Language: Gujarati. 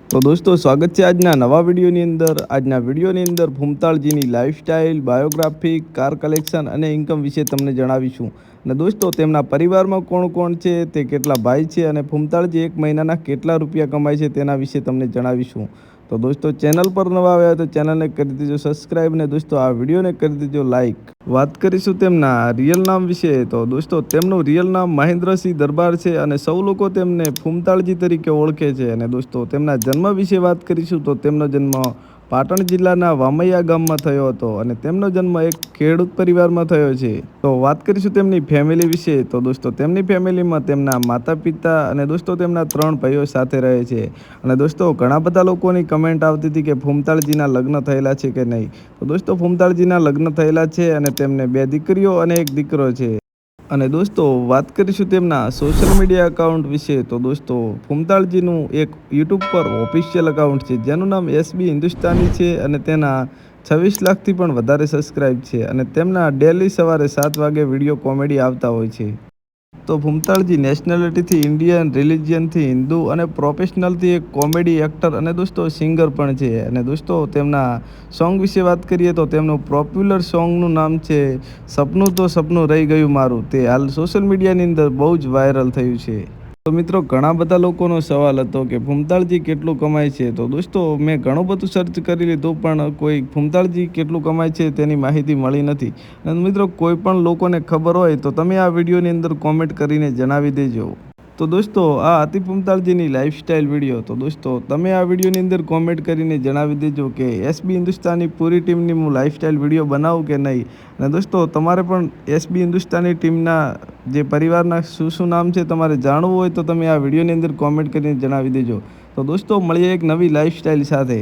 તો દોસ્તો સ્વાગત છે આજના નવા વિડીયોની અંદર ભૂમતાળજીની લાઈફસ્ટાઈલ, બાયોગ્રાફી, કાર કલેક્શન અને ઇન્કમ વિશે તમને જણાવીશું. અને દોસ્તો તેમના પરિવારમાં કોણ કોણ છે, તે કેટલા ભાઈ છે અને ભૂમતાળજી એક મહિનાના કેટલા રૂપિયા કમાય છે તેના વિશે તમને જણાવીશું. તો દોસ્તો ચેનલ પર નવા આવ્યા તો ચેનલને કરી દેજો સબસ્ક્રાઈબ અને દોસ્તો આ વિડીયોને કરી દેજો લાઈક. વાત કરીશું તેમના રિયલ નામ વિશે. તો દોસ્તો તેમનું રિયલ નામ મહેન્દ્રસિંહ દરબાર છે અને સૌ લોકો તેમને ભૂમતાળજી તરીકે ઓળખે છે. અને દોસ્તો તેમના જન્મ વિશે વાત કરીશું તો તેમનો જન્મ પાટણ જિલ્લાના વામૈયા ગામમાં થયો હતો અને તેમનો જન્મ એક ખેડૂત પરિવારમાં થયો છે. તો વાત કરીશું તેમની ફેમિલી વિશે. તો દોસ્તો તેમની ફેમિલીમાં તેમના માતા પિતા અને દોસ્તો તેમના 3 ભાઈઓ સાથે રહે છે. અને દોસ્તો ઘણા બધા લોકોની કમેન્ટ આવતી હતી કે ભૂમતાળજીના લગ્ન થયેલા છે કે નહીં. તો દોસ્તો ભૂમતાળજીના લગ્ન થયેલા છે અને તેમને 2 દીકરીઓ અને 1 દીકરો છે. અને દોસ્તો વાત કરીશું તેમના સોશિયલ મીડિયા અકાઉન્ટ વિશે. તો દોસ્તો ભૂમતાળજીનું એક યુટ્યુબ પર ઓફિશિયલ અકાઉન્ટ છે જેનું નામ એસબી હિન્દુસ્તાની છે અને તેના 26 લાખથી પણ વધારે સબસ્ક્રાઈબ છે અને તેમના ડેલી સવારે 7 વાગે વિડીયો કોમેડી આવતા હોય છે. તો ભૂમતાળજી નેશનાલિટીથી ઇન્ડિયન, રિલિજિયનથી હિન્દુ અને પ્રોફેશનલથી એક કોમેડી એક્ટર અને દોસ્તો સિંગર પણ છે. અને દોસ્તો તેમના સોંગ વિશે વાત કરીએ તો તેમનું પોપ્યુલર સોંગનું નામ છે સપનું તો સપનું રહી ગયું મારું. તે હાલ સોશિયલ મીડિયાની અંદર બહુ જ વાયરલ થયું છે. તો મિત્રો ઘણા બધા લોકોનો સવાલ હતો કે ભૂમતાળજી કેટલું કમાય છે. તો દોસ્તો મેં ઘણું બધું સર્ચ કરી લીધું પણ કોઈ ભૂમતાળજી કેટલું કમાય છે તેની માહિતી મળી નથી. અને મિત્રો કોઈ પણ લોકોને ખબર હોય તો તમે આ વિડીયોની અંદર કોમેન્ટ કરીને જણાવી દેજો. તો દોસ્તો આ હતી ભૂમતાળજીની લાઈફસ્ટાઈલ વિડીયો. તો દોસ્તો તમે આ વિડીયોની અંદર કોમેન્ટ કરીને જણાવી દેજો કે એસબી હિન્દુસ્તાની પૂરી ટીમની હું લાઈફસ્ટાઈલ વિડીયો બનાવું કે નહીં. અને દોસ્તો તમારે પણ એસબી હિન્દુસ્તાની ટીમના જે પરિવારના શું નામ છે તમારે જાણવું હોય તો તમે આ વિડીયોની અંદર કોમેન્ટ કરીને જણાવી દેજો. તો દોસ્તો મળીએ એક નવી લાઈફસ્ટાઈલ સાથે.